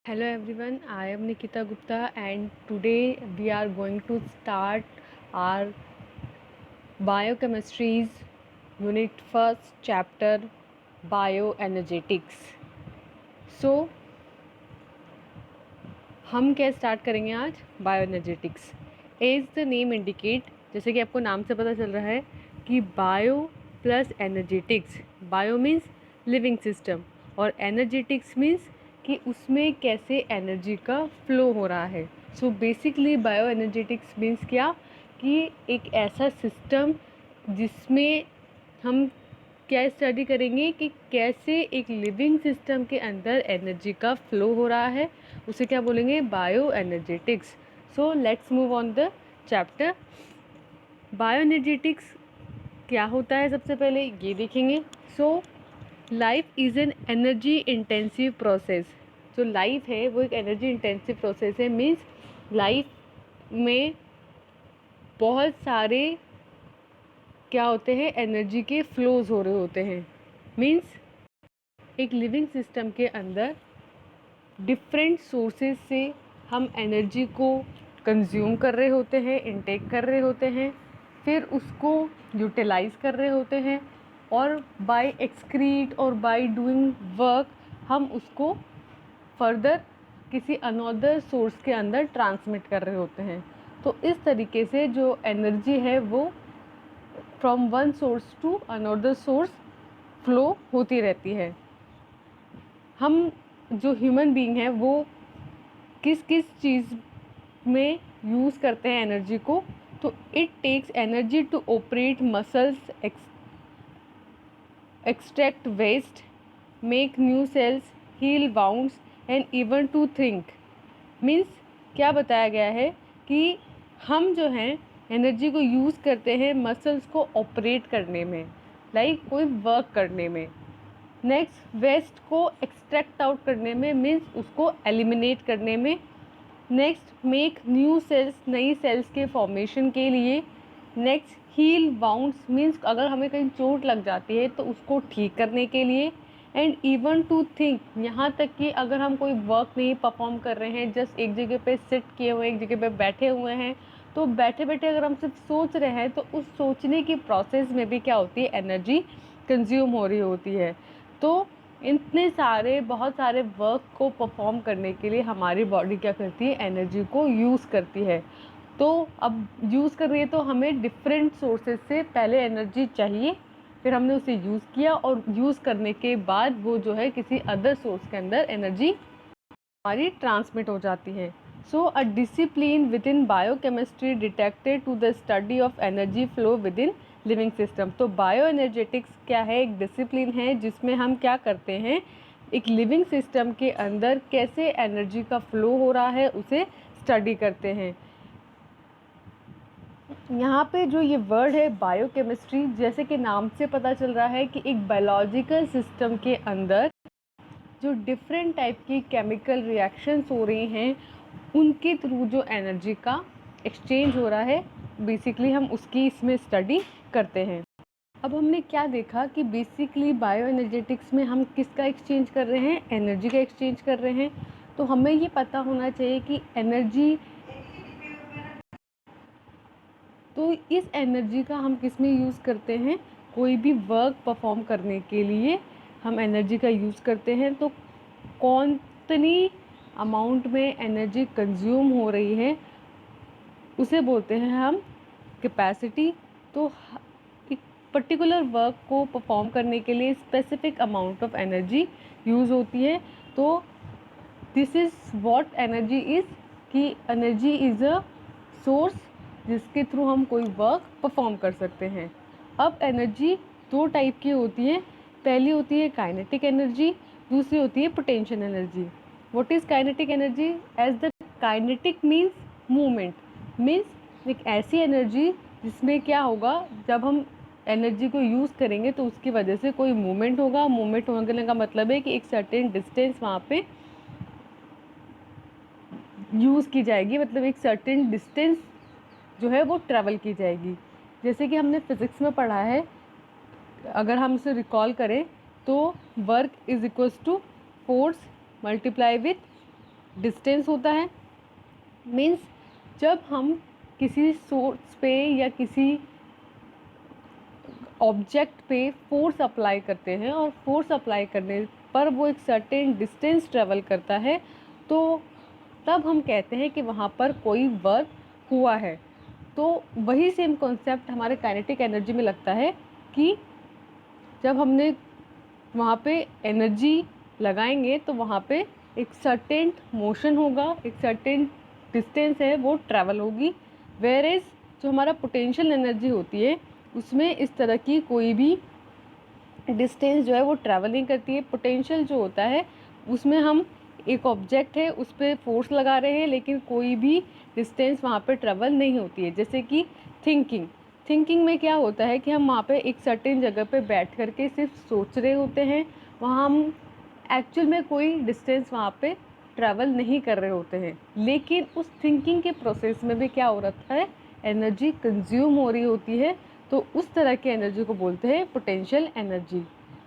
Hello everyone, I am Nikita Gupta and today we are going to start our biochemistry's unit first chapter bioenergetics. So हम क्या start करेंगे आज bioenergetics. As the name indicate, जैसे कि आपको नाम से पता चल रहा है कि bio plus energetics. Bio means living system और एनर्जेटिक्स मीन्स कि उसमें कैसे एनर्जी का फ्लो हो रहा है. So basically bio energetics means क्या कि एक ऐसा सिस्टम जिसमें हम क्या स्टडी करेंगे कि कैसे एक लिविंग सिस्टम के अंदर एनर्जी का फ्लो हो रहा है, उसे क्या बोलेंगे bio energetics. So let's move on the chapter. Bio energetics क्या होता है सबसे पहले ये देखेंगे. So life is an energy intensive process. जो लाइफ है वो एक एनर्जी इंटेंसिव प्रोसेस है. मीन्स लाइफ में बहुत सारे क्या होते हैं एनर्जी के फ्लोज हो रहे होते हैं. मीन्स एक लिविंग सिस्टम के अंदर डिफरेंट सोर्सेज से हम एनर्जी को कंज्यूम कर रहे होते हैं, इनटेक कर रहे होते हैं, फिर उसको यूटिलाइज कर रहे होते हैं और बाय एक्सक्रीट और बाय डूइंग वर्क हम उसको फर्दर किसी अनदर सोर्स के अंदर ट्रांसमिट कर रहे होते हैं. तो इस तरीके से जो एनर्जी है वो from one source to another source flow होती रहती है. हम जो ह्यूमन बीइंग है वो किस किस चीज़ में यूज़ करते हैं एनर्जी को. तो it takes energy to operate muscles, extract waste, make new cells, heal wounds and even to think. Means क्या बताया गया है कि हम जो हैं एनर्जी को यूज़ करते हैं मसल्स को ऑपरेट करने में, लाइक कोई वर्क करने में. नेक्स्ट वेस्ट को एक्सट्रैक्ट आउट करने में, मीन्स उसको एलिमिनेट करने में. नेक्स्ट मेक न्यू सेल्स, नई सेल्स के फॉर्मेशन के लिए. नेक्स्ट हील वाउंड्स मीन्स अगर हमें कहीं चोट लग जाती है तो उसको ठीक करने के लिए. एंड इवन टू थिंक, यहाँ तक कि अगर हम कोई वर्क नहीं परफॉर्म कर रहे हैं, जस्ट एक जगह पे सिट किए हुए एक जगह पे बैठे हुए हैं, तो बैठे बैठे अगर हम सिर्फ सोच रहे हैं तो उस सोचने की प्रोसेस में भी क्या होती है एनर्जी कंज्यूम हो रही होती है. तो इतने सारे बहुत सारे वर्क को परफॉर्म करने के लिए हमारी बॉडी क्या करती है एनर्जी को यूज़ करती है. तो अब यूज़ कर रही है तो हमें डिफरेंट सोर्सेज से पहले एनर्जी चाहिए, फिर हमने उसे यूज़ किया और यूज़ करने के बाद वो जो है किसी अदर सोर्स के अंदर एनर्जी हमारी ट्रांसमिट हो जाती है. So a discipline within biochemistry detected to the study of energy flow within living system. तो बायो एनर्जेटिक्स क्या है, एक डिसिप्लिन है जिसमें हम क्या करते हैं एक लिविंग सिस्टम के अंदर कैसे एनर्जी का फ्लो हो रहा है उसे स्टडी करते हैं. यहाँ पे जो ये वर्ड है बायोकेमिस्ट्री, जैसे कि नाम से पता चल रहा है कि एक बायोलॉजिकल सिस्टम के अंदर जो डिफरेंट टाइप की केमिकल रिएक्शंस हो रही हैं उनके थ्रू जो एनर्जी का एक्सचेंज हो रहा है, बेसिकली हम उसकी इसमें स्टडी करते हैं. अब हमने क्या देखा कि बेसिकली बायो एनर्जेटिक्स में हम किसका एक्सचेंज कर रहे हैं, एनर्जी का एक्सचेंज कर रहे हैं. तो हमें ये पता होना चाहिए कि एनर्जी, तो इस एनर्जी का हम किस में यूज़ करते हैं, कोई भी वर्क परफॉर्म करने के लिए हम एनर्जी का यूज़ करते हैं. तो कौनतनी अमाउंट में एनर्जी कंज्यूम हो रही है उसे बोलते हैं हम कैपेसिटी. तो एक पर्टिकुलर वर्क को परफॉर्म करने के लिए specific amount of energy use होती है. तो this is what energy is, कि एनर्जी इज़ अ सोर्स जिसके थ्रू हम कोई वर्क परफॉर्म कर सकते हैं. अब एनर्जी दो टाइप की होती है. पहली होती है काइनेटिक एनर्जी, दूसरी होती है potential energy. What is kinetic energy? As the kinetic means movement, means एक ऐसी एनर्जी जिसमें क्या होगा जब हम एनर्जी को यूज़ करेंगे तो उसकी वजह से कोई मूवमेंट होगा. मूवमेंट होने का मतलब है कि एक सर्टेन डिस्टेंस वहाँ पे यूज़ की जाएगी, मतलब एक सर्टेन डिस्टेंस जो है वो ट्रैवल की जाएगी. जैसे कि हमने फिज़िक्स में पढ़ा है, अगर हम इसे रिकॉल करें तो work is equals to force multiply with distance होता है। मीन्स जब हम किसी सोर्स पे या किसी ऑब्जेक्ट पे फोर्स अप्लाई करते हैं और फोर्स अप्लाई करने पर वो एक सर्टेन डिस्टेंस ट्रेवल करता है, तो तब हम कहते हैं कि वहाँ पर कोई वर्क हुआ है। तो वही सेम कॉन्सेप्ट हमारे काइनेटिक एनर्जी में लगता है कि जब हमने वहाँ पे एनर्जी लगाएंगे तो वहाँ पे एक सर्टेन मोशन होगा, एक सर्टेन डिस्टेंस है वो ट्रैवल होगी। वेयर एज जो हमारा पोटेंशियल एनर्जी होती है उसमें इस तरह की कोई भी डिस्टेंस जो है वो ट्रैवल नहीं करती है। पोटेंशियल जो होता है उसमें हम एक ऑब्जेक्ट है उस पर फोर्स लगा रहे हैं लेकिन कोई भी डिस्टेंस वहाँ पे ट्रैवल नहीं होती है। जैसे कि थिंकिंग में क्या होता है कि हम वहाँ पे एक सर्टेन जगह पे बैठ करके सिर्फ सोच रहे होते हैं, वहाँ हम एक्चुअल में कोई डिस्टेंस वहाँ पे ट्रैवल नहीं कर रहे होते हैं, लेकिन उस थिंकिंग के प्रोसेस में भी क्या हो रहा है, एनर्जी कंज्यूम हो रही होती है। तो उस तरह की एनर्जी को बोलते हैं पोटेंशियल एनर्जी।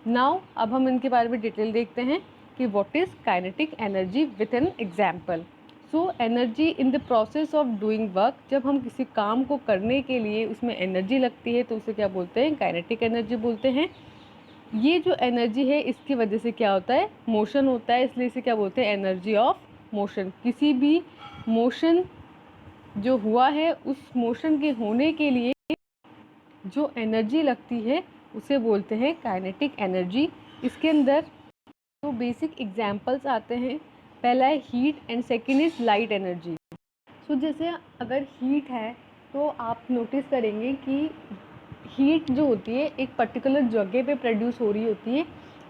नाउ अब हम इनके बारे में डिटेल देखते हैं कि what is kinetic energy with an example. So energy in the process of doing work, जब हम किसी काम को करने के लिए उसमें एनर्जी लगती है तो उसे क्या बोलते हैं, काइनेटिक एनर्जी बोलते हैं। ये जो एनर्जी है इसकी वजह से क्या होता है, मोशन होता है, इसलिए इसे क्या बोलते हैं, एनर्जी ऑफ मोशन। किसी भी मोशन जो हुआ है उस मोशन के होने के लिए जो एनर्जी लगती है उसे बोलते हैं काइनेटिक एनर्जी। इसके अंदर तो बेसिक एग्जांपल्स आते हैं। पहला है heat and second is light energy. So जैसे अगर हीट है तो आप नोटिस करेंगे कि हीट जो होती है एक पर्टिकुलर जगह पे प्रोड्यूस हो रही होती है,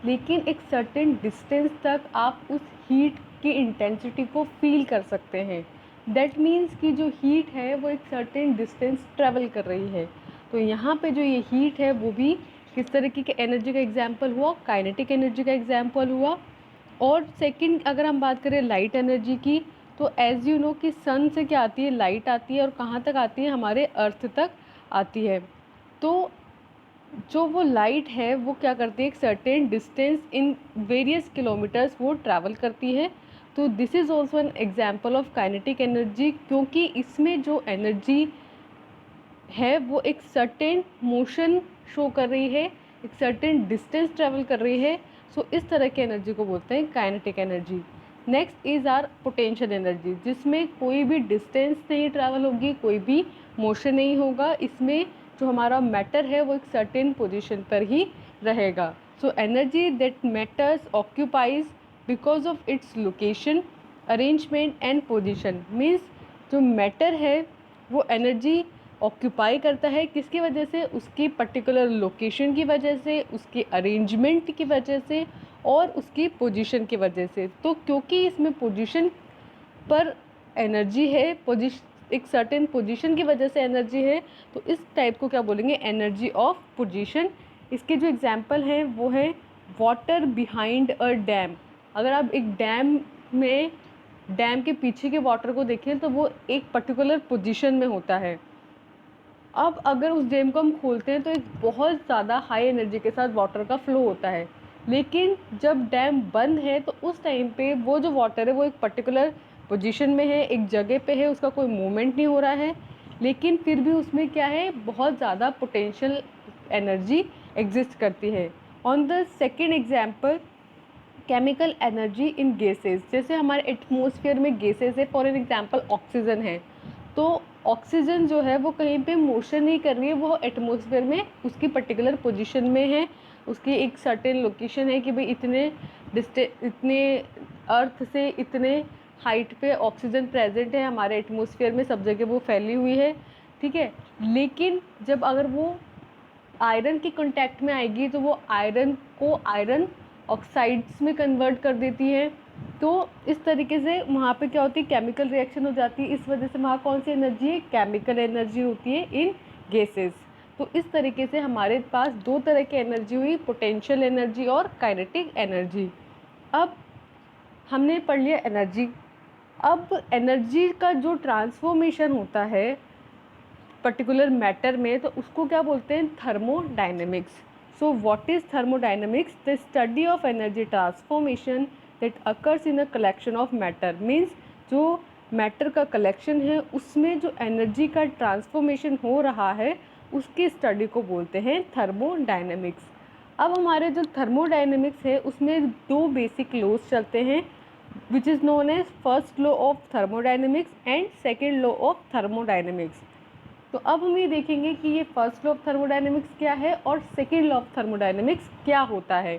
लेकिन एक सर्टेन डिस्टेंस तक आप उस हीट की इंटेंसिटी को फील कर सकते हैं। दैट मीन्स कि जो हीट है वो एक सर्टेन डिस्टेंस ट्रेवल कर रही है। तो यहाँ पे जो ये हीट है वो भी किस तरीके के एनर्जी का एग्जाम्पल हुआ, काइनेटिक एनर्जी का एग्जाम्पल हुआ। और सेकंड अगर हम बात करें लाइट एनर्जी की, तो एज यू नो कि सन से क्या आती है, लाइट आती है, और कहाँ तक आती है, हमारे अर्थ तक आती है। तो जो वो लाइट है वो क्या करती है, एक certain distance in various kilometres वो ट्रैवल करती है। तो this is also an example of kinetic energy, क्योंकि इसमें जो एनर्जी है वो एक सर्टेन मोशन शो कर रही है, एक सर्टेन डिस्टेंस ट्रैवल कर रही है। सो इस तरह की एनर्जी को बोलते हैं kinetic energy. Next is are potential energy, जिसमें कोई भी डिस्टेंस नहीं ट्रैवल होगी, कोई भी मोशन नहीं होगा। इसमें जो हमारा मैटर है वो एक सर्टेन पोजीशन पर ही रहेगा। So energy that matters occupies because of its location, arrangement and position. Means जो मैटर है वो एनर्जी ऑक्यूपाई करता है, किसकी वजह से, उसकी पर्टिकुलर लोकेशन की वजह से, उसके अरेंजमेंट की वजह से और उसकी पोजीशन की वजह से। तो क्योंकि इसमें पोजीशन पर एनर्जी है, एक सर्टेन पोजीशन की वजह से एनर्जी है, तो इस टाइप को क्या बोलेंगे, एनर्जी ऑफ पोजीशन। इसके जो एग्जांपल हैं वो है वाटर बिहाइंड अ डैम। अगर आप एक डैम में, डैम के पीछे के वाटर को देखें तो वो एक पर्टिकुलर पोजीशन में होता है। अब अगर उस डैम को हम खोलते हैं तो एक बहुत ज़्यादा हाई एनर्जी के साथ वाटर का फ्लो होता है, लेकिन जब डैम बंद है तो उस टाइम पे वो जो वाटर है वो एक पर्टिकुलर पोजीशन में है, एक जगह पे है, उसका कोई मूवमेंट नहीं हो रहा है, लेकिन फिर भी उसमें क्या है, बहुत ज़्यादा पोटेंशियल एनर्जी एग्जिस्ट करती है। On the second example, chemical energy in gases. जैसे हमारे एटमॉस्फेयर में गैसेस है, फॉर एन एग्जांपल ऑक्सीजन है, तो ऑक्सीजन जो है वो कहीं पे मोशन नहीं कर रही है, वो एटमॉस्फेयर में उसकी पर्टिकुलर पोजीशन में है, उसकी एक सर्टेन लोकेशन है कि भाई इतने अर्थ से इतने हाइट पे ऑक्सीजन प्रेजेंट है हमारे एटमॉस्फेयर में, सब जगह वो फैली हुई है, ठीक है। लेकिन जब अगर वो आयरन के कांटेक्ट में आएगी तो वो आयरन को आयरन ऑक्साइड्स में कन्वर्ट कर देती है। तो इस तरीके से वहाँ पे क्या होती है, केमिकल रिएक्शन हो जाती है। इस वजह से वहाँ कौन सी एनर्जी है, केमिकल एनर्जी होती है इन गैसेस। तो इस तरीके से हमारे पास दो तरह की एनर्जी हुई, पोटेंशियल एनर्जी और काइनेटिक एनर्जी। अब हमने पढ़ लिया एनर्जी। अब एनर्जी का जो ट्रांसफॉर्मेशन होता है पर्टिकुलर मैटर में, तो उसको क्या बोलते हैं, thermodynamics. So what is thermodynamics, the study of energy transformation that occurs in a collection of matter, means जो मैटर का कलेक्शन है उसमें जो एनर्जी का ट्रांसफॉर्मेशन हो रहा है उसकी स्टडी को बोलते हैं थर्मोडायनेमिक्स। अब हमारे जो थर्मोडायनेमिक्स है उसमें दो बेसिक लॉज चलते हैं which is known as first law of thermodynamics and second law of thermodynamics. तो अब हम ये देखेंगे कि ये फर्स्ट लॉ ऑफ थर्मोडायनेमिक्स क्या है और सेकेंड लॉ ऑफ थर्मोडायनेमिक्स क्या होता है।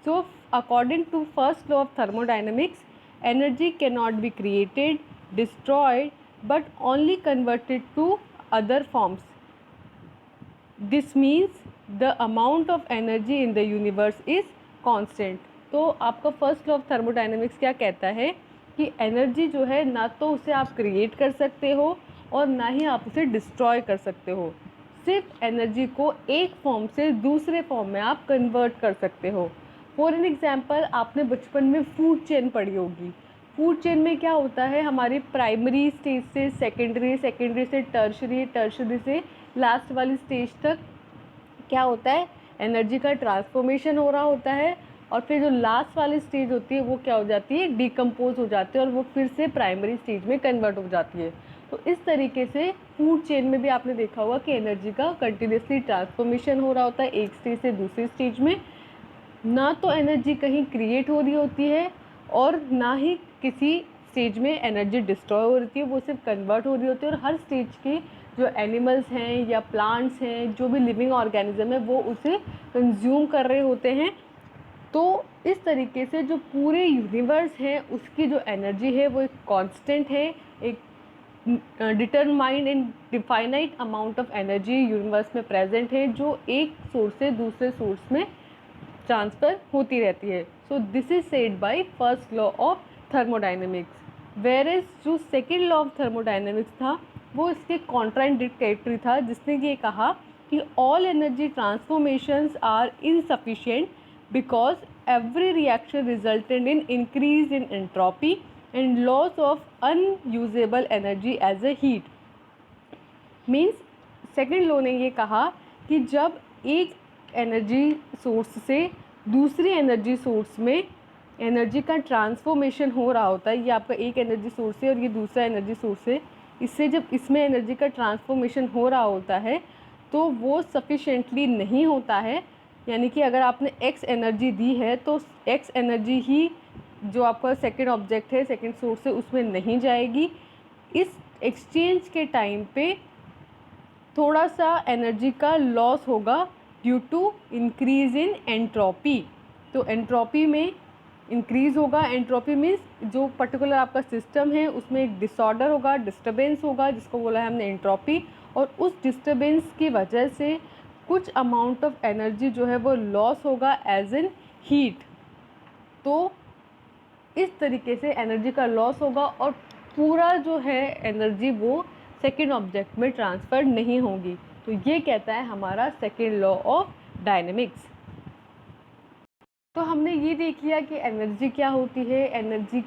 So according to first law of thermodynamics, energy can not be created, destroyed, but only converted to other forms. This means the amount of energy in the universe is constant. तो आपका first law of thermodynamics क्या कहता है कि energy जो है ना तो उसे आप क्रिएट कर सकते हो और ना ही आप उसे डिस्ट्रॉय कर सकते हो, सिर्फ एनर्जी को एक फॉर्म से दूसरे फॉर्म में आप कन्वर्ट कर सकते हो। फॉर एन एग्जांपल, आपने बचपन में फूड चेन पढ़ी होगी। फूड चेन में क्या होता है, हमारी प्राइमरी स्टेज से सेकेंडरी, सेकेंडरी से टर्शरी, टर्शरी से लास्ट वाली स्टेज तक क्या होता है, एनर्जी का ट्रांसफॉर्मेशन हो रहा होता है और फिर जो लास्ट वाली स्टेज होती है वो क्या हो जाती है, डिकम्पोज हो जाती है और वो फिर से प्राइमरी स्टेज में कन्वर्ट हो जाती है। तो इस तरीके से फूड चेन में भी आपने देखा होगा कि एनर्जी का कंटिन्यूसली ट्रांसफॉर्मेशन हो रहा होता है एक स्टेज से दूसरी स्टेज में। ना तो एनर्जी कहीं क्रिएट हो रही होती है और ना ही किसी स्टेज में एनर्जी डिस्ट्रॉय हो रही है, वो सिर्फ कन्वर्ट हो रही होती है। और हर स्टेज के जो एनिमल्स हैं या प्लांट्स हैं, जो भी लिविंग ऑर्गेनिज्म है, वो उसे कंज्यूम कर रहे होते हैं। तो इस तरीके से जो पूरे यूनिवर्स है उसकी जो एनर्जी है वो एक कांस्टेंट है, एक determined and definite amount of energy universe में प्रेजेंट है जो एक सोर्स से दूसरे सोर्स में ट्रांसफ़र होती रहती है। So this is said by first law of thermodynamics. Where is जो सेकेंड लॉ ऑफ थर्मोडायनेमिक्स था वो इसके कॉन्ट्राइंडिकेटरी था, जिसने ये कहा कि all energy transformations are insufficient because every reaction resulted in increase in entropy and loss of unusable energy as a heat. Means second law ने ये कहा कि जब एक एनर्जी सोर्स से दूसरी एनर्जी सोर्स में एनर्जी का ट्रांसफॉर्मेशन हो रहा होता है, ये आपका एक एनर्जी सोर्स है और ये दूसरा एनर्जी सोर्स है, इससे जब इसमें एनर्जी का ट्रांसफॉर्मेशन हो रहा होता है तो वो सफिशेंटली नहीं होता है। यानी कि अगर आपने एक्स एनर्जी दी है तो एक्स एनर्जी ही जो आपका सेकेंड ऑब्जेक्ट है, सेकेंड सोर्स है, उसमें नहीं जाएगी। इस एक्सचेंज के टाइम पे थोड़ा सा एनर्जी का लॉस होगा due to increase in entropy. तो एंट्रोपी में इंक्रीज़ होगा। एंट्रोपी मीन्स जो पर्टिकुलर आपका सिस्टम है उसमें एक डिसऑर्डर होगा, डिस्टर्बेंस होगा, जिसको बोला है हमने एंट्रोपी। और उस डिस्टर्बेंस की वजह से कुछ अमाउंट ऑफ एनर्जी जो है वो लॉस होगा एज इन हीट। तो इस तरीके से एनर्जी का लॉस होगा और पूरा जो है एनर्जी वो सेकेंड ऑब्जेक्ट में ट्रांसफ़र नहीं होगी। तो ये कहता है हमारा सेकेंड लॉ ऑफ डायनेमिक्स। तो हमने ये देख लिया कि एनर्जी क्या होती है, एनर्जी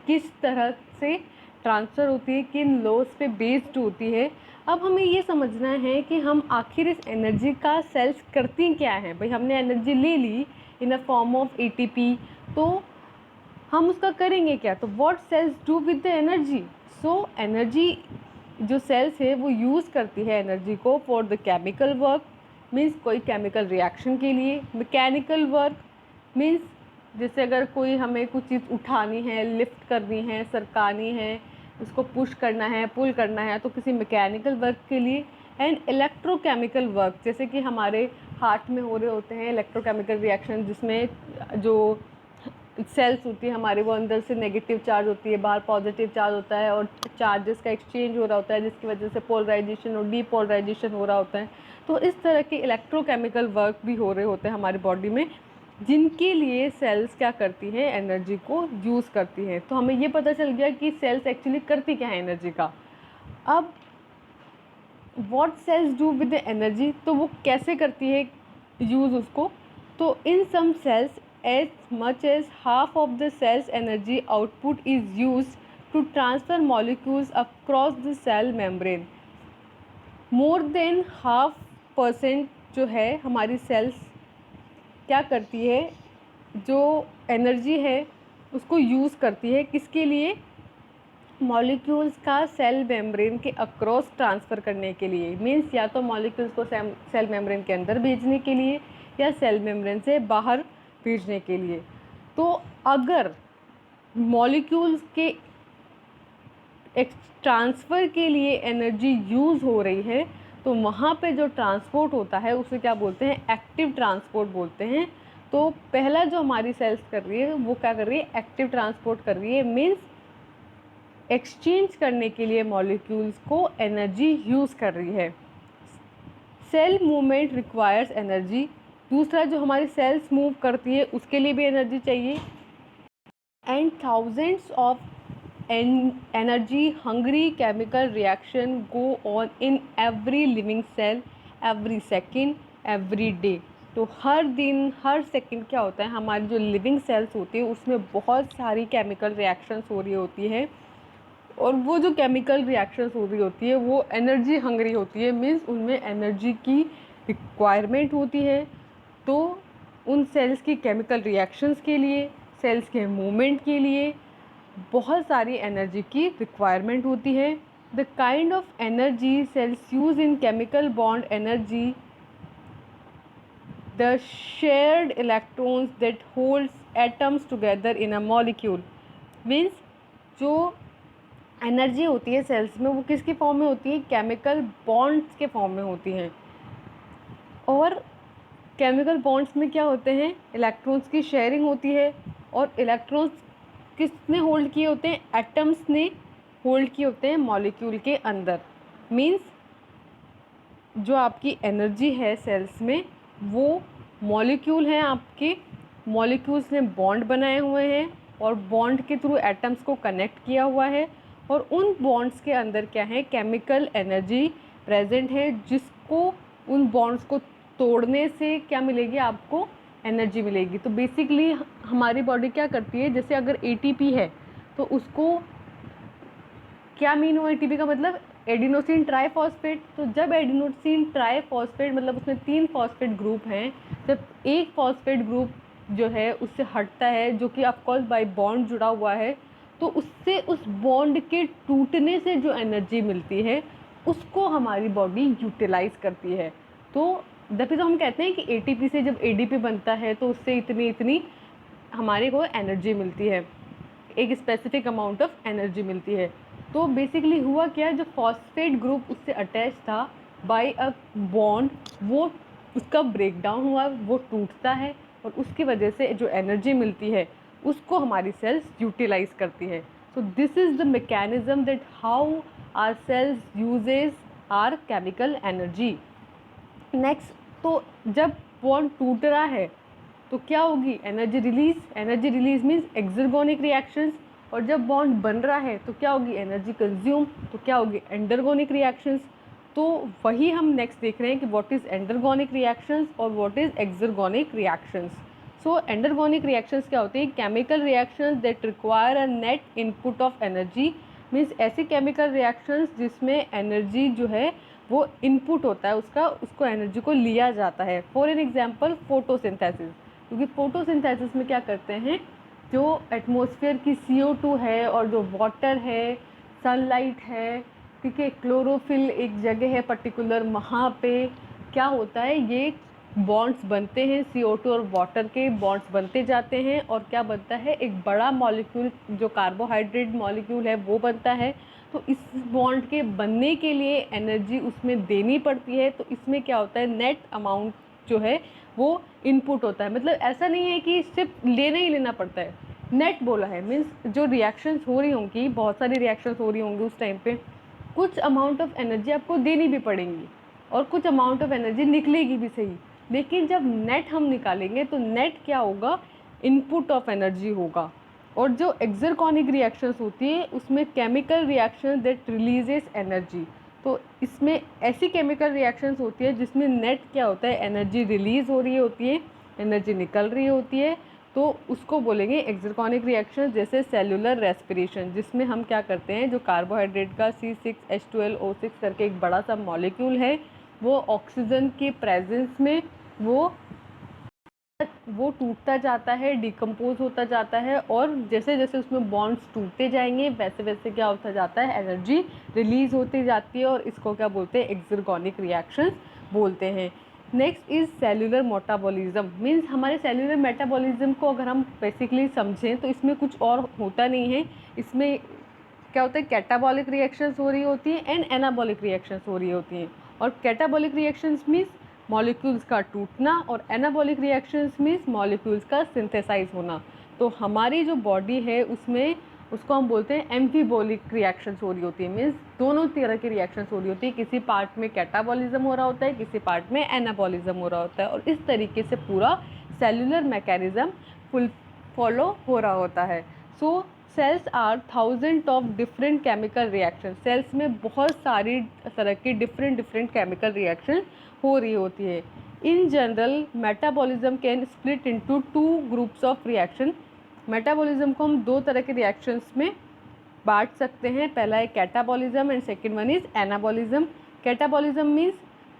किस तरह से ट्रांसफ़र होती है, किन लॉज पे बेस्ड होती है। अब हमें ये समझना है कि हम आखिर इस एनर्जी का सेल्स करती क्या है। भाई हमने एनर्जी ले ली इन अ फॉर्म ऑफ एटीपी, तो हम उसका करेंगे क्या। तो what sales do with the energy. So energy जो सेल्स है वो यूज़ करती है एनर्जी को for the chemical work, means कोई केमिकल रिएक्शन के लिए। मैकेनिकल वर्क मीन्स जैसे अगर कोई हमें कुछ चीज़ उठानी है, लिफ्ट करनी है, सरकानी है, उसको पुश करना है, पुल करना है, तो किसी मैकेनिकल वर्क के लिए। एंड इलेक्ट्रोकेमिकल वर्क, जैसे कि हमारे हार्ट में हो रहे होते हैं इलेक्ट्रोकेमिकल रिएक्शन, जिसमें जो सेल्स होती है हमारे वो अंदर से नेगेटिव चार्ज होती है, बाहर पॉजिटिव चार्ज होता है और चार्जेस का एक्सचेंज हो रहा होता है, जिसकी वजह से पोलराइजेशन और डीपोलराइजेशन हो रहा होता है। तो इस तरह के इलेक्ट्रोकेमिकल वर्क भी हो रहे होते हैं हमारी बॉडी में, जिनके लिए सेल्स क्या करती हैं, एनर्जी को यूज़ करती हैं। तो हमें ये पता चल गया कि सेल्स एक्चुअली करती क्या है एनर्जी का। अब what sales do with the energy, तो वो कैसे करती है यूज़ उसको। तो इन सम sales as much as half of the cell's energy output is used to transfer molecules across the cell membrane. More than 0.5% जो है हमारी सेल्स क्या करती है, जो एनर्जी है उसको यूज़ करती है किसके लिए, मॉलिक्यूल्स का सेल मेम्ब्रेन के अक्रॉस ट्रांसफ़र करने के लिए। मीन्स या तो मॉलिक्यूल्स को सेल मेम्ब्रेन के अंदर भेजने के लिए या सेल मेम्ब्रेन से बाहर भेजने के लिए। तो अगर मॉलिक्यूल्स के ट्रांसफ़र के लिए एनर्जी यूज़ हो रही है तो वहाँ पे जो ट्रांसपोर्ट होता है उसे क्या बोलते हैं, एक्टिव ट्रांसपोर्ट बोलते हैं। तो पहला जो हमारी सेल्स कर रही है वो क्या कर रही है, एक्टिव ट्रांसपोर्ट कर रही है। मीन्स एक्सचेंज करने के लिए मॉलिक्यूल्स को एनर्जी यूज़ कर रही है। Cell movement requires energy. दूसरा, जो हमारी सेल्स मूव करती है उसके लिए भी एनर्जी चाहिए। And thousands of energy hungry chemical reaction go on in every living cell every second every day। तो हर दिन हर सेकंड क्या होता है, हमारी जो लिविंग सेल्स होती है उसमें बहुत सारी केमिकल रिएक्शंस हो रही होती है और वो जो केमिकल रिएक्शंस हो रही होती है वो एनर्जी हंगरी होती है। मीन्स उनमें एनर्जी की रिक्वायरमेंट होती है। तो उन सेल्स की केमिकल रिएक्शंस के लिए, सेल्स के मूवमेंट के लिए बहुत सारी एनर्जी की रिक्वायरमेंट होती है। The kind of energy cells use in chemical bond energy, the shared electrons that holds atoms together in a molecule. Means जो एनर्जी होती है सेल्स में वो किसके फॉर्म में होती है, केमिकल बॉन्ड्स के फॉर्म में होती हैं। और केमिकल बॉन्ड्स में क्या होते हैं, इलेक्ट्रॉन्स की शेयरिंग होती है और इलेक्ट्रॉन्स किसने होल्ड किए होते हैं, एटम्स ने होल्ड किए होते हैं मॉलिक्यूल के अंदर। मीन्स जो आपकी एनर्जी है सेल्स में वो मॉलिक्यूल हैं आपके, मॉलिक्यूल्स ने बॉन्ड बनाए हुए हैं और बॉन्ड के थ्रू एटम्स को कनेक्ट किया हुआ है और उन बॉन्ड्स के अंदर क्या है, केमिकल एनर्जी प्रेजेंट है जिसको उन बॉन्ड्स को तोड़ने से क्या मिलेगी, आपको एनर्जी मिलेगी। तो बेसिकली हमारी बॉडी क्या करती है, जैसे अगर एटीपी है तो उसको क्या मीन हुआ, एटीपी का मतलब एडिनोसिन ट्राईफॉस्फेट। तो जब एडिनोसिन ट्राईफॉस्फेट मतलब उसमें 3 फॉस्फेट ग्रुप हैं, जब एक फॉस्फेट ग्रुप जो है उससे हटता है जो कि ऑफकोर्स बाय बॉन्ड जुड़ा हुआ है, तो उससे उस बॉन्ड के टूटने से जो एनर्जी मिलती है उसको हमारी बॉडी यूटिलाइज करती है। तो जब तो हम कहते हैं कि एटीपी से जब एडीपी बनता है तो उससे इतनी इतनी हमारे को एनर्जी मिलती है, एक स्पेसिफिक अमाउंट ऑफ एनर्जी मिलती है। तो बेसिकली हुआ क्या, जो फॉस्फेट ग्रुप उससे अटैच था बाय अ बॉन्ड, वो उसका ब्रेक डाउन हुआ, वो टूटता है और उसकी वजह से जो एनर्जी मिलती है उसको हमारी सेल्स यूटिलाइज करती है। So this is the mechanism that how our cells uses our chemical energy. Next, तो जब बॉन्ड टूट रहा है तो क्या होगी, energy release. Energy release means exergonic reactions. और जब बॉन्ड बन रहा है तो क्या होगी, एनर्जी कंज्यूम। तो क्या होगी, एंडरगोनिक रिएक्शंस। तो वही हम नेक्स्ट देख रहे हैं कि व्हाट इज़ एंडरगोनिक रिएक्शंस और what is exergonic reactions. So endergonic reactions क्या होती है, chemical reactions that require a net input of energy. Means ऐसी केमिकल रिएक्शंस जिसमें एनर्जी जो है वो इनपुट होता है उसका, उसको एनर्जी को लिया जाता है। फॉर एन एग्जांपल फोटोसिंथेसिस, क्योंकि फोटोसिंथेसिस में क्या करते हैं, जो एटमॉस्फेयर की CO2 है और जो वाटर है, सनलाइट है, ठीक है, क्लोरोफिल एक जगह है पर्टिकुलर, वहाँ पे क्या होता है, ये बॉन्ड्स बनते हैं, CO2 और वाटर के बॉन्ड्स बनते जाते हैं और क्या बनता है, एक बड़ा मॉलिक्यूल जो कार्बोहाइड्रेट मॉलिक्यूल है वो बनता है। तो इस बॉन्ड के बनने के लिए एनर्जी उसमें देनी पड़ती है। तो इसमें क्या होता है, नेट अमाउंट जो है वो इनपुट होता है। मतलब ऐसा नहीं है कि सिर्फ लेना ही लेना पड़ता है, नेट बोला है। मीन्स जो रिएक्शंस हो रही होंगी, बहुत सारी रिएक्शंस हो रही होंगी उस टाइम पे, कुछ अमाउंट ऑफ एनर्जी आपको देनी भी पड़ेंगी और कुछ अमाउंट ऑफ एनर्जी निकलेगी भी सही। लेकिन जब नेट हम निकालेंगे तो नेट क्या होगा, इनपुट ऑफ एनर्जी होगा। और जो एक्सर्गोनिक रिएक्शंस होती है उसमें chemical reaction that releases energy. तो इसमें ऐसी केमिकल रिएक्शंस होती है जिसमें नेट क्या होता है, एनर्जी रिलीज़ हो रही होती है, एनर्जी निकल रही होती है, तो उसको बोलेंगे एक्सर्गोनिक रिएक्शन। जैसे सेलुलर रेस्पिरेशन, जिसमें हम क्या करते हैं, जो कार्बोहाइड्रेट का C6H12O6 करके एक बड़ा सा मॉलिक्यूल है, वो ऑक्सीजन के प्रेजेंस में वो वो टूटता जाता है, डिकम्पोज होता जाता है, और जैसे जैसे उसमें बॉन्ड्स टूटते जाएंगे वैसे वैसे क्या होता जाता है, एनर्जी रिलीज होती जाती है, और इसको क्या बोलते हैं, एक्सर्गोनिक रिएक्शंस बोलते हैं। Next is cellular metabolism, means हमारे सेल्यूलर मेटाबॉलिज्म को अगर हम बेसिकली समझें तो इसमें कुछ और होता नहीं है। इसमें क्या होता है, कैटाबॉलिक रिएक्शंस हो रही होती हैं एंड एनाबॉलिक रिएक्शंस हो रही होती हैं। और कैटाबॉलिक रिएक्शंस मीन्स मॉलिक्यूल्स का टूटना, और एनाबॉलिक रिएक्शंस मीन्स मॉलिक्यूल्स का सिंथेसाइज होना। तो हमारी जो बॉडी है उसमें उसको हम बोलते हैं एम्फीबॉलिक रिएक्शंस हो रही होती है, मीन्स दोनों तरह की रिएक्शंस हो रही होती है। किसी पार्ट में कैटाबॉलिज्म हो रहा होता है, किसी पार्ट में एनाबॉलिज्म हो रहा होता है, और इस तरीके से पूरा सेलुलर मैकेनिज्म फॉलो हो रहा होता है। So cells are thousand of different chemical reaction, cells में बहुत सारी तरह की डिफरेंट केमिकल रिएक्शन हो रही होती है। In general metabolism can split into 2 groups of reaction. Metabolism को हम 2 तरह के रिएक्शंस में बांट सकते हैं, पहला है catabolism and second one is anabolism. Catabolism means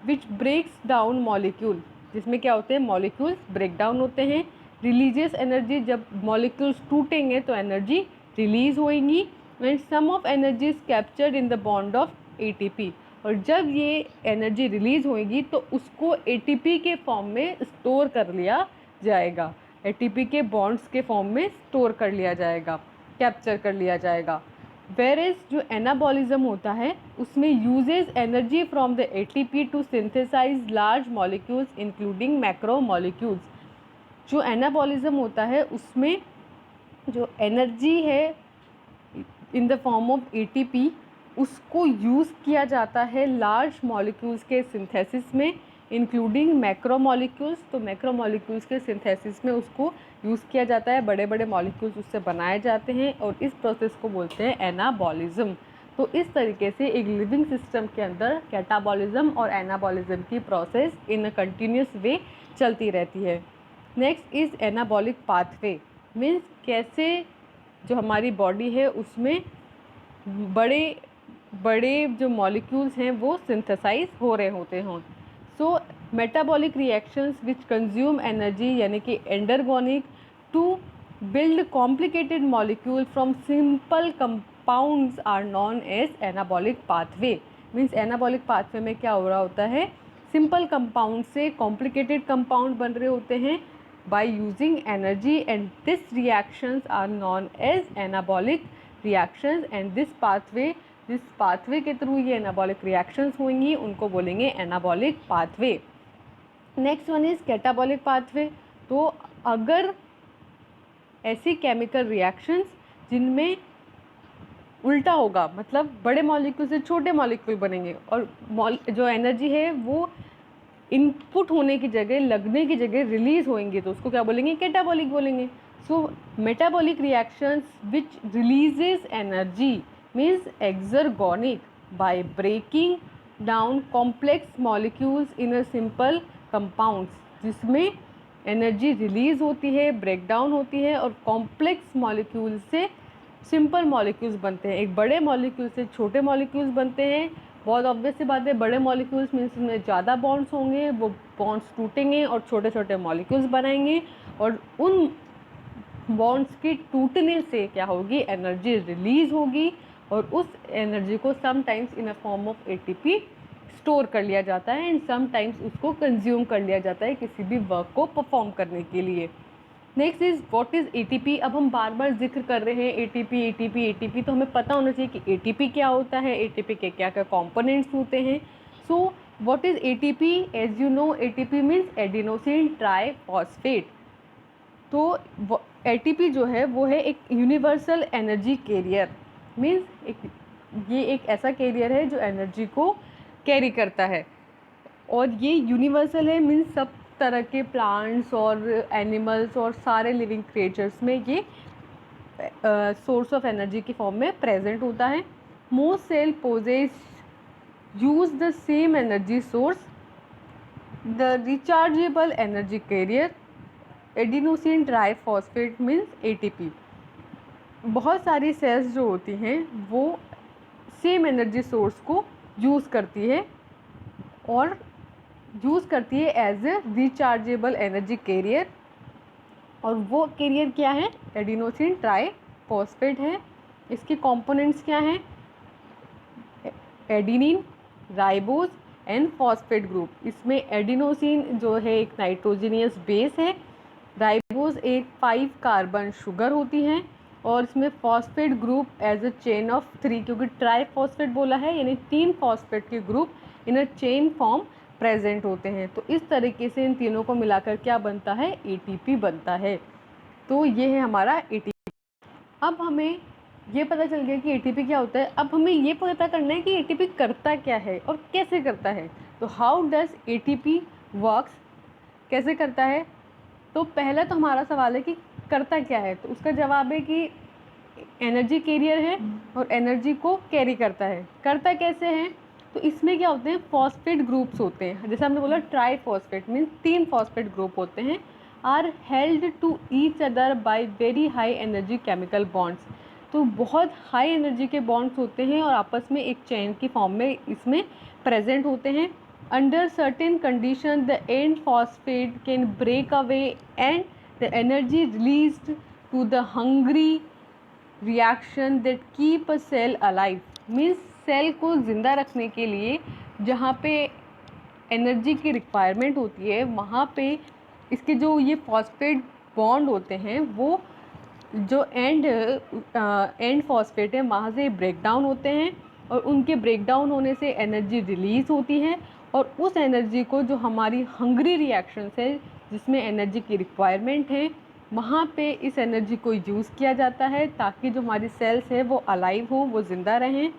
which breaks down molecule, जिसमें क्या होते हैं, मॉलिक्यूल्स ब्रेक डाउन होते हैं। रिलीजियस एनर्जी, जब मॉलिक्यूल्स टूटेंगे तो एनर्जी रिलीज होएंगी, and some of energy is captured in the bond of ATP, और जब ये एनर्जी रिलीज होएगी तो उसको एटीपी के फॉर्म में स्टोर कर लिया जाएगा, एटीपी के बॉन्ड्स के फॉर्म में स्टोर कर लिया जाएगा, कैप्चर कर लिया जाएगा। वेरेज जो एनाबॉलिज्म होता है उसमें uses energy from the ATP to synthesize large molecules including macro molecules. जो एनाबॉलिज्म होता है उसमें जो एनर्जी है in the form of ATP उसको यूज़ किया जाता है लार्ज मॉलिक्यूल्स के सिंथेसिस में, इंक्लूडिंग मैक्रो मॉलिक्यूल्स। तो मैक्रो मॉलिक्यूल्स के सिंथेसिस में उसको यूज़ किया जाता है, बड़े बड़े मॉलिक्यूल्स उससे बनाए जाते हैं, और इस प्रोसेस को बोलते हैं एनाबॉलिज्म। तो इस तरीके से एक लिविंग सिस्टम के अंदर कैटाबॉलिज्म और एनाबॉलिज्म की प्रोसेस इन अ कंटिन्यूस वे चलती रहती है। Next is anabolic pathway, means कैसे जो हमारी बॉडी है उसमें बड़े बड़े जो मॉलिक्यूल्स हैं वो सिंथेसाइज हो रहे होते हों। So metabolic reactions which consume energy यानी कि endergonic to build complicated molecule from simple compounds are known as anabolic pathway. Means anabolic pathway में क्या हो रहा होता है, सिंपल कंपाउंड से कॉम्प्लिकेटेड कंपाउंड बन रहे होते हैं by using energy, and this reactions are known as anabolic reactions, and this pathway के थ्रू ये anabolic reactions होंगी उनको बोलेंगे anabolic pathway। Next one is catabolic pathway. तो अगर ऐसी केमिकल रिएक्शंस जिनमें उल्टा होगा, मतलब बड़े मॉलिक्यूल से छोटे मॉलिक्यूल बनेंगे और जो एनर्जी है वो इनपुट होने की जगह, लगने की जगह रिलीज होंगे, तो उसको क्या बोलेंगे, कैटाबॉलिक बोलेंगे। So metabolic reactions which releases energy means exergonic by breaking down complex molecules in a simple compounds, जिसमें एनर्जी रिलीज होती है, ब्रेक डाउन होती है, और कॉम्प्लेक्स मॉलिक्यूल से सिंपल मॉलिक्यूल्स बनते हैं। एक बड़े मॉलिक्यूल से छोटे मॉलिक्यूल्स बनते हैं। बहुत ऑब्वियस सी बात है, बड़े मॉलिक्यूल्स मीन्स में ज़्यादा बॉन्ड्स होंगे, वो बॉन्ड्स टूटेंगे और छोटे छोटे मॉलिक्यूल्स बनाएंगे, और उन बॉन्ड्स के टूटने से क्या होगी, एनर्जी रिलीज होगी, और उस एनर्जी को sometimes in a form of ATP store कर लिया जाता है, एंड समटाइम्स उसको कंज्यूम कर लिया जाता है किसी भी वर्क को परफॉर्म करने के लिए। Next is what is ATP. अब हम बार बार जिक्र कर रहे हैं एटीपी एटीपी एटीपी, तो हमें पता होना चाहिए कि एटीपी क्या होता है, एटीपी के क्या क्या कंपोनेंट्स होते हैं। So what is ATP, as you know ATP means adenosine triphosphate. तो एटीपी जो है वो है एक यूनिवर्सल एनर्जी कैरियर, मीन्स ये एक ऐसा कैरियर है जो एनर्जी को कैरी करता है, और ये यूनिवर्सल है, मीन्स सब तरह के प्लांट्स और एनिमल्स और सारे लिविंग क्रिएचर्स में ये सोर्स ऑफ एनर्जी की फॉर्म में प्रेजेंट होता है। Most cell possess use the same energy source, the rechargeable energy carrier adenosine triphosphate means ATP. बहुत सारी सेल्स जो होती हैं वो सेम एनर्जी सोर्स को यूज़ करती है, और यूज़ करती है as a rechargeable energy carrier, और वो कैरियर क्या है, एडिनोसिन ट्राइफॉस्फेट है। इसके कंपोनेंट्स क्या हैं, adenine, ribose and phosphate group. इसमें एडिनोसिन जो है एक नाइट्रोजनियस बेस है, राइबोज एक 5 कार्बन शुगर होती हैं, और इसमें phosphate group as a chain of 3, क्योंकि ट्राइफॉस्फेट बोला है यानी 3 फॉस्फेट के group in a chain form present होते हैं। तो इस तरीके से इन तीनों को मिलाकर क्या बनता है, एटीपी बनता है। तो ये है हमारा एटीपी। अब हमें ये पता चल गया कि एटीपी क्या होता है। अब हमें ये पता करना है कि एटीपी करता क्या है और कैसे करता है। तो हाउ डज एटीपी वर्क्स, कैसे करता है। तो पहला तो हमारा सवाल है कि करता क्या है, तो उसका जवाब है कि एनर्जी कैरियर है और एनर्जी को कैरी करता है। करता कैसे है, तो इसमें क्या होते हैं, फॉस्फेट ग्रुप्स होते हैं। जैसे हमने बोला ट्राइफॉस्फेट मीन्स 3 फॉस्फेट ग्रुप होते हैं, are held to each other by very high energy chemical bonds. तो बहुत हाई एनर्जी के बॉन्ड्स होते हैं और आपस में एक चेन की फॉर्म में इसमें प्रेजेंट होते हैं। Under certain condition the end phosphate can break away and the energy released to the hungry reaction that keep a cell alive. Means cell को ज़िंदा रखने के लिए जहाँ पे एनर्जी की रिक्वायरमेंट होती है, वहाँ पे इसके जो ये फॉस्फेट बॉन्ड होते हैं, वो जो एंड फॉस्फेट है वहाँ से ब्रेक डाउन होते हैं, और उनके ब्रेक डाउन होने से एनर्जी रिलीज़ होती है, और उस एनर्जी को जो हमारी हंग्री रिएक्शंस है जिसमें एनर्जी की रिक्वायरमेंट है, वहाँ पे इस एनर्जी को यूज़ किया जाता है ताकि जो हमारी सेल्स है वो अलाइव हो, वो ज़िंदा रहें।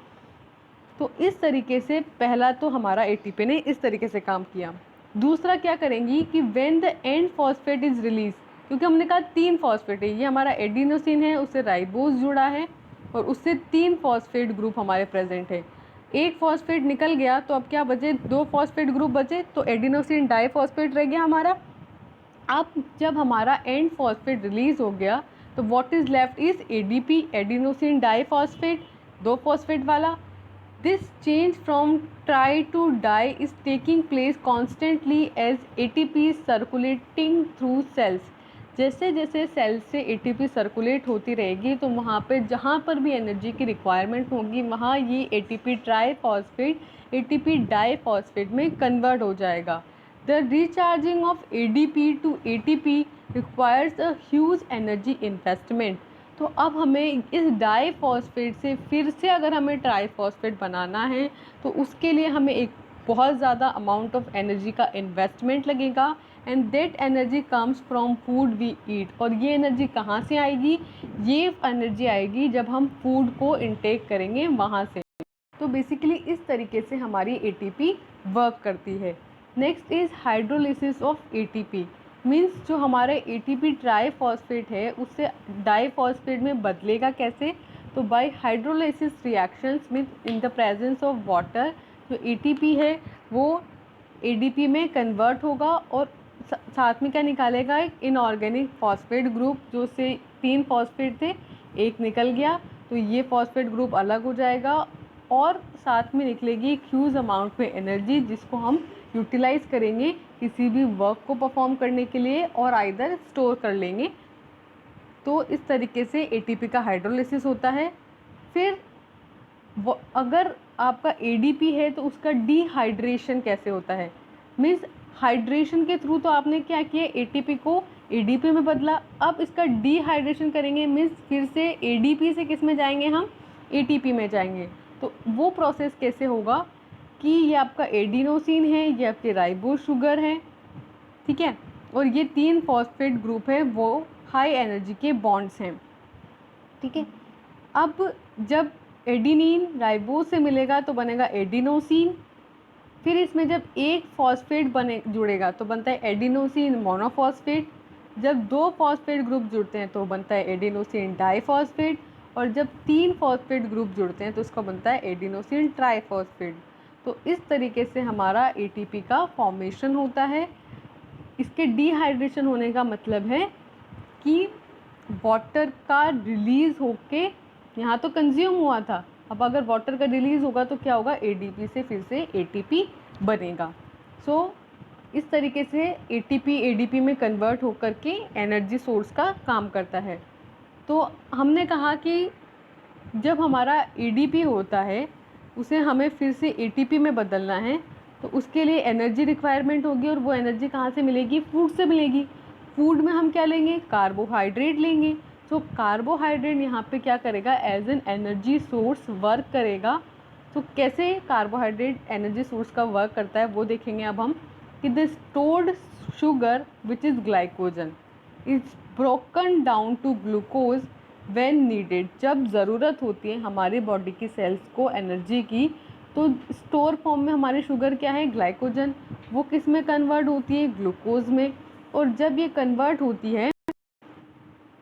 तो इस तरीके से पहला तो हमारा एटीपी ने इस तरीके से काम किया। दूसरा क्या करेंगी कि when the end phosphate is release, क्योंकि हमने कहा 3 फॉस्फेट है, ये हमारा एडिनोसिन है, उससे राइबोज जुड़ा है और उससे 3 फॉस्फेट ग्रुप हमारे प्रेजेंट है। एक फॉस्फेट निकल गया तो अब क्या बचे, 2 फॉस्फेट ग्रुप बचे, तो एडिनोसिन डाइफॉस्फेट रह गया हमारा। अब जब हमारा एंड फॉस्फेट रिलीज हो गया तो what is left is ADP, adenosine diphosphate, 2 phosphate वाला। This change from tri to di is taking place constantly as ATP circulating through cells. जैसे जैसे सेल से एटीपी सर्कुलेट होती रहेगी तो वहाँ पे जहाँ पर भी एनर्जी की रिक्वायरमेंट होगी वहाँ ये एटीपी ट्राइफॉस्फेट एटीपी डाइफॉस्फेट में कन्वर्ट हो जाएगा। The recharging of ADP to ATP requires a huge energy investment। तो अब हमें इस डाइफॉस्फेट से फिर से अगर हमें ट्राइफॉस्फेट बनाना है तो उसके लिए हमें एक बहुत ज़्यादा अमाउंट ऑफ एनर्जी का इन्वेस्टमेंट लगेगा, and that energy comes from food we eat. और ये एनर्जी कहाँ से आएगी, ये एनर्जी आएगी जब हम फूड को इनटेक करेंगे वहाँ से। तो बेसिकली इस तरीके से हमारी एटीपी वर्क करती है। Next is hydrolysis of ATP. Means जो हमारा एटीपी ट्राइफॉस्फेट है उससे डाइफॉस्फेट में बदलेगा कैसे, तो bye hydrolysis reactions means in the presence of water जो एटीपी है वो एडीपी में कन्वर्ट होगा और साथ में क्या निकालेगा, एक इनऑर्गेनिक फॉस्फेट ग्रुप, जो से 3 फॉस्फेट थे, एक निकल गया तो ये फॉस्फेट ग्रुप अलग हो जाएगा और साथ में निकलेगी एक ह्यूज अमाउंट में एनर्जी जिसको हम यूटिलाइज करेंगे किसी भी वर्क को परफॉर्म करने के लिए और आइदर स्टोर कर लेंगे। तो इस तरीके से एटीपी का हाइड्रोलिसिस होता है। फिर अगर आपका एडीपी है तो उसका डिहाइड्रेशन कैसे होता है, मीन्स हाइड्रेशन के थ्रू तो आपने क्या किया, एटीपी को एडीपी में बदला, अब इसका डिहाइड्रेशन करेंगे मीन्स फिर से एडीपी से किस में जाएंगे, हम एटीपी में जाएंगे। तो वो प्रोसेस कैसे होगा कि ये आपका एडिनोसिन है, ये आपके राइबोज शुगर है, ठीक है, और ये 3 फॉस्फेट ग्रुप है वो हाई एनर्जी के बॉन्ड्स हैं, ठीक है। अब जब एडिनिन राइबोज से मिलेगा तो बनेगा एडिनोसिन, फिर इसमें जब एक फॉस्फेट बने जुड़ेगा तो बनता है एडिनोसिन मोनोफॉस्फेट, जब 2 फॉस्फेट ग्रुप जुड़ते हैं तो बनता है एडिनोसिन डाइफॉस्फेट, और जब 3 फॉस्फेट ग्रुप जुड़ते हैं तो उसका बनता है एडिनोसिन ट्राइफॉस्फेट। तो इस तरीके से हमारा एटीपी का फॉर्मेशन होता है। इसके डिहाइड्रेशन होने का मतलब है कि वाटर का रिलीज़ होके यहाँ तो कंज्यूम हुआ था, अब अगर वाटर का रिलीज़ होगा तो क्या होगा, एडीपी से फिर से एटीपी बनेगा। सो इस तरीके से एटीपी एडीपी में कन्वर्ट होकर के एनर्जी सोर्स का काम करता है। तो हमने कहा कि जब हमारा एडीपी होता है उसे हमें फिर से एटीपी में बदलना है, तो उसके लिए एनर्जी रिक्वायरमेंट होगी, और वो एनर्जी कहाँ से मिलेगी? फूड से मिलेगी। फूड में हम क्या लेंगे? कार्बोहाइड्रेट लेंगे। तो कार्बोहाइड्रेट यहाँ पे क्या करेगा? As an energy source work करेगा। तो कैसे कार्बोहाइड्रेट एनर्जी सोर्स का वर्क करता है वो देखेंगे अब हम, कि the stored sugar which is glycogen is broken down to glucose when needed. जब ज़रूरत होती है हमारी बॉडी की सेल्स को एनर्जी की, तो स्टोर फॉर्म में हमारी शुगर क्या है? ग्लाइकोजन। वो किस में कन्वर्ट होती है? ग्लूकोज में। और जब ये कन्वर्ट होती है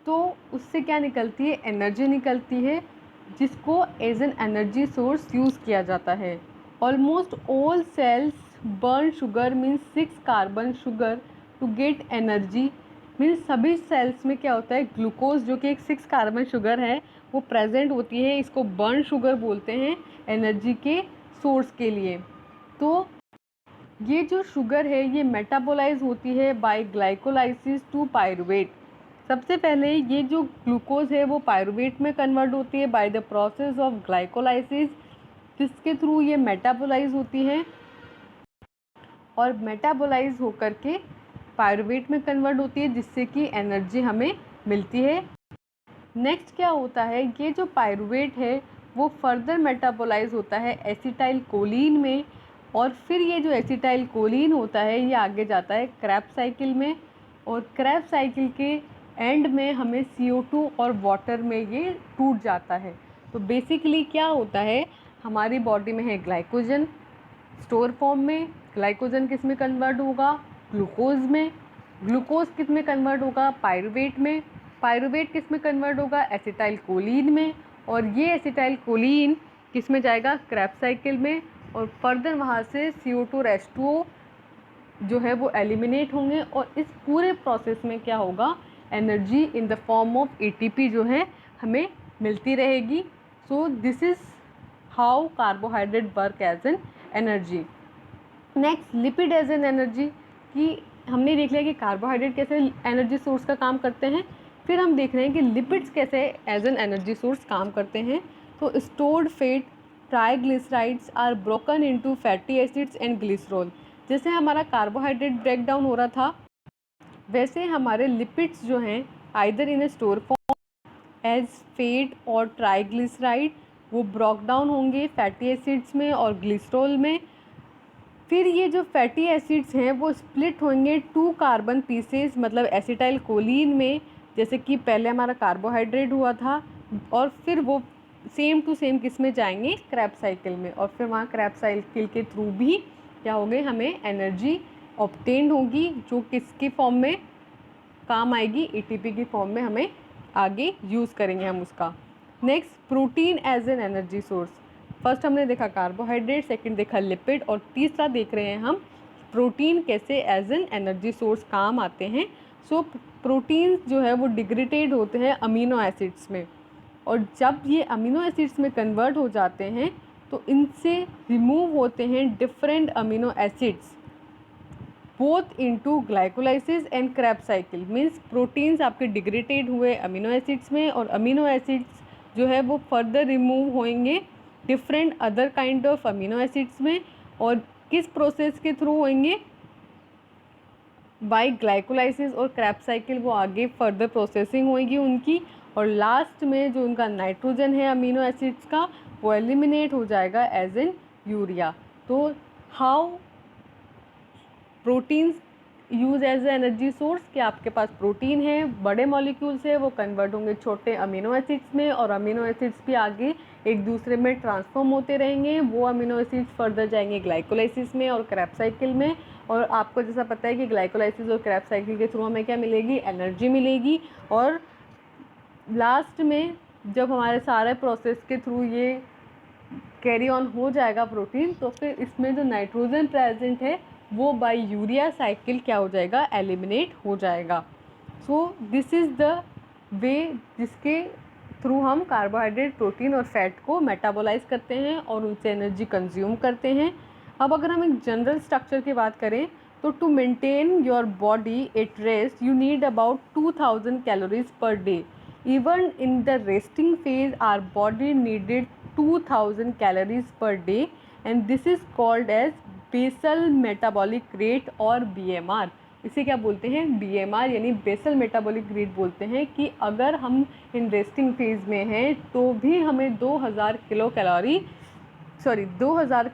तो उससे क्या निकलती है? एनर्जी निकलती है, जिसको as an energy source use किया जाता है। Almost all cells burn sugar means 6 carbon sugar to get energy. Means सभी सेल्स में क्या होता है? ग्लूकोज जो कि एक 6 कार्बन शुगर है वो प्रेजेंट होती है। इसको बर्न शुगर बोलते हैं एनर्जी के सोर्स के लिए। तो ये जो शुगर है ये मेटाबोलाइज होती है बाय ग्लाइकोलाइसिस टू पायरुवेट। सबसे पहले ये जो ग्लूकोज है वो पायरुवेट में कन्वर्ट होती है by the process of glycolysis, जिसके थ्रू ये मेटाबोलाइज होती है, और मेटाबोलाइज होकर के पायरुवेट में कन्वर्ट होती है, जिससे कि एनर्जी हमें मिलती है। नेक्स्ट क्या होता है? ये जो पायरुवेट है वो फर्दर मेटाबोलाइज होता है एसिटाइल कोलिन में, और फिर ये जो एसिटाइल कोलिन होता है ये आगे जाता है क्रैब्स साइकिल में, और क्रैब्स साइकिल के एंड में हमें CO2 और वाटर में ये टूट जाता है। तो बेसिकली क्या होता है? हमारी बॉडी में है ग्लाइकोजन स्टोर फॉर्म में। ग्लाइकोजन किस में कन्वर्ट होगा? ग्लूकोज में। ग्लूकोज किस में कन्वर्ट होगा? पायरुवेट में। पायरुवेट किस में कन्वर्ट होगा? एसिटाइल कोलिन में। और ये एसिटाइल कोलिन किस में जाएगा? क्रैब्स साइकिल में। और फर्दर वहाँ से CO2 और H2O जो है वो एलिमिनेट होंगे, और इस पूरे प्रोसेस में क्या होगा? Energy in the form of ATP जो है हमें मिलती रहेगी। So this is how carbohydrate work as an energy. Next, lipid as an energy, कि हमने देख लिया कि कार्बोहाइड्रेट कैसे एनर्जी सोर्स का काम करते हैं। फिर हम देख रहे हैं कि लिपिड्स कैसे एज एन एनर्जी सोर्स काम करते हैं। तो stored fat triglycerides are broken into fatty acids and glycerol. जैसे हमारा कार्बोहाइड्रेट ब्रेक डाउन हो रहा था, वैसे हमारे लिपिड्स जो हैं either in a store form as fat और ट्राइग्लिसराइड, वो ब्रोक डाउन होंगे फैटी एसिड्स में और ग्लिसरॉल में। फिर ये जो फैटी एसिड्स हैं वो स्प्लिट होंगे 2 कार्बन पीसेस, मतलब एसिटाइल कोलिन में, जैसे कि पहले हमारा कार्बोहाइड्रेट हुआ था, और फिर वो सेम टू सेम किस में जाएंगे? क्रैब्स साइकिल में। और फिर वहाँ क्रैब्स साइकिल के थ्रू भी क्या होंगे? हमें एनर्जी ऑब्टेन होगी, जो किसकी फॉर्म में काम आएगी? ATP की फॉर्म में हमें आगे यूज़ करेंगे हम उसका। Next, protein as an energy source. First हमने देखा कार्बोहाइड्रेट, सेकंड देखा लिपिड, और तीसरा देख रहे हैं हम प्रोटीन कैसे एज एन एनर्जी सोर्स काम आते हैं। सो प्रोटीन जो है वो डिग्रेडेड होते हैं अमीनो एसिड्स में, और जब ये अमीनो एसिड्स में कन्वर्ट हो जाते हैं तो इनसे रिमूव होते हैं different amino acids both into glycolysis and crabs cycle. Means proteins आपके डिग्रेडेड हुए अमीनो एसिड्स में, और अमीनो एसिड्स जो है वो फर्दर रिमूव होंगे different other kind of amino acids में, और किस प्रोसेस के थ्रू होंगे? बाय ग्लाइकोलाइसिस और क्रैब्स साइकिल, वो आगे फर्दर प्रोसेसिंग होगी उनकी, और लास्ट में जो उनका नाइट्रोजन है अमीनो एसिड्स का वो एलिमिनेट हो जाएगा एज एन यूरिया। तो how proteins use as a energy source, कि आपके पास प्रोटीन है, बड़े मॉलिक्यूल्स है, वो कन्वर्ट होंगे छोटे अमीनो एसिड्स में, और अमीनो एसिड्स भी आगे एक दूसरे में ट्रांसफॉर्म होते रहेंगे। वो अमीनो एसिड्स फर्दर जाएंगे ग्लाइकोलाइसिस में और क्रैब्स साइकिल में, और आपको जैसा पता है कि ग्लाइकोलाइसिस और क्रैब्स साइकिल के थ्रू हमें क्या मिलेगी? एनर्जी मिलेगी। और लास्ट में जब हमारे सारे प्रोसेस के थ्रू ये कैरी ऑन हो जाएगा प्रोटीन, तो फिर इसमें जो नाइट्रोजन प्रेजेंट है वो बाय यूरिया साइकिल क्या हो जाएगा? एलिमिनेट हो जाएगा। सो दिस इज़ द वे जिसके थ्रू हम कार्बोहाइड्रेट, प्रोटीन और फैट को मेटाबोलाइज करते हैं और उनसे एनर्जी कंज्यूम करते हैं। अब अगर हम एक जनरल स्ट्रक्चर की बात करें तो to maintain your body at rest you need about 2000 calories per day. Even in the resting phase our body needed 2000 calories per day and this is called as basal metabolic rate और BMR. इसे क्या बोलते हैं? BMR यानी basal metabolic rate बोलते हैं कि अगर हम इन रेस्टिंग फेज में हैं तो भी हमें 2000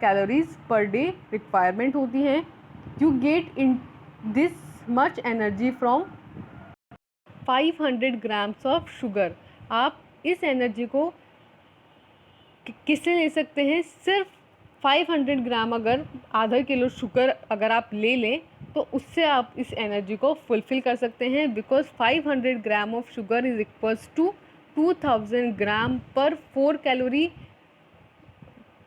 कैलोरीज पर डे रिक्वायरमेंट होती है. You get in this much energy from 500 grams of sugar. आप इस एनर्जी को किससे ले सकते हैं? सिर्फ 500 ग्राम, अगर आधा किलो शुगर अगर आप ले लें तो उससे आप इस एनर्जी को फुलफ़िल कर सकते हैं. Because 500 gram of sugar is equals to 2000 gram per 4 calorie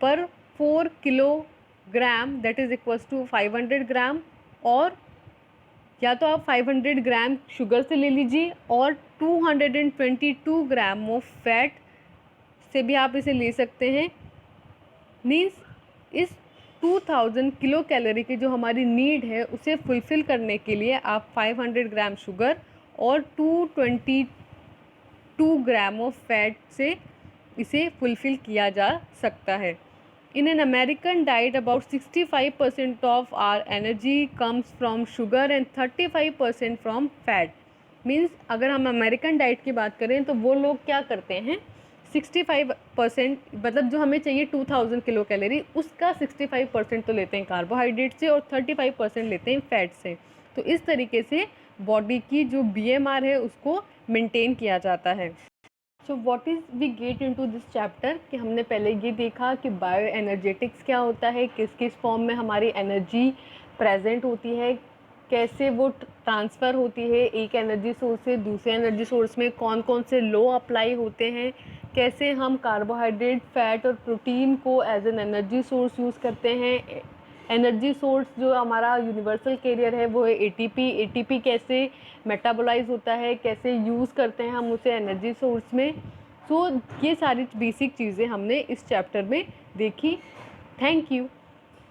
per 4 kilogram, that is equals to 500 gram. और या तो आप 500 ग्राम शुगर से ले लीजिए और 222 ग्राम ऑफ फैट से भी आप इसे ले सकते हैं. मीन्स इस 2000 किलो कैलोरी की जो हमारी नीड है उसे फुलफ़िल करने के लिए आप 500 ग्राम शुगर और 222 ग्राम ऑफ फैट से इसे फुलफ़िल किया जा सकता है. In an American diet, about 65% of our energy comes from sugar and 35% from fat. Means अगर हम अमेरिकन डाइट की बात करें तो वो लोग क्या करते हैं, 65% मतलब जो हमें चाहिए 2000 किलो कैलोरी उसका 65% तो लेते हैं कार्बोहाइड्रेट से और 35% लेते हैं फैट से. तो इस तरीके से बॉडी की जो BMR है उसको मेंटेन किया जाता है. So what is we get into this chapter कि हमने पहले ये देखा कि बायो एनर्जेटिक्स क्या होता है, किस किस फॉर्म में हमारी एनर्जी प्रेजेंट होती है, कैसे वो ट्रांसफ़र होती है एक एनर्जी सोर्स से दूसरे एनर्जी सोर्स में, कौन कौन से लॉ अप्लाई होते हैं, कैसे हम कार्बोहाइड्रेट, फैट और प्रोटीन को as an energy source use करते हैं. एनर्जी सोर्स जो हमारा यूनिवर्सल कैरियर है वो है ATP कैसे मेटाबोलाइज होता है, कैसे यूज़ करते हैं हम उसे एनर्जी सोर्स में. सो ये सारी बेसिक चीज़ें हमने इस चैप्टर में देखी. Thank you.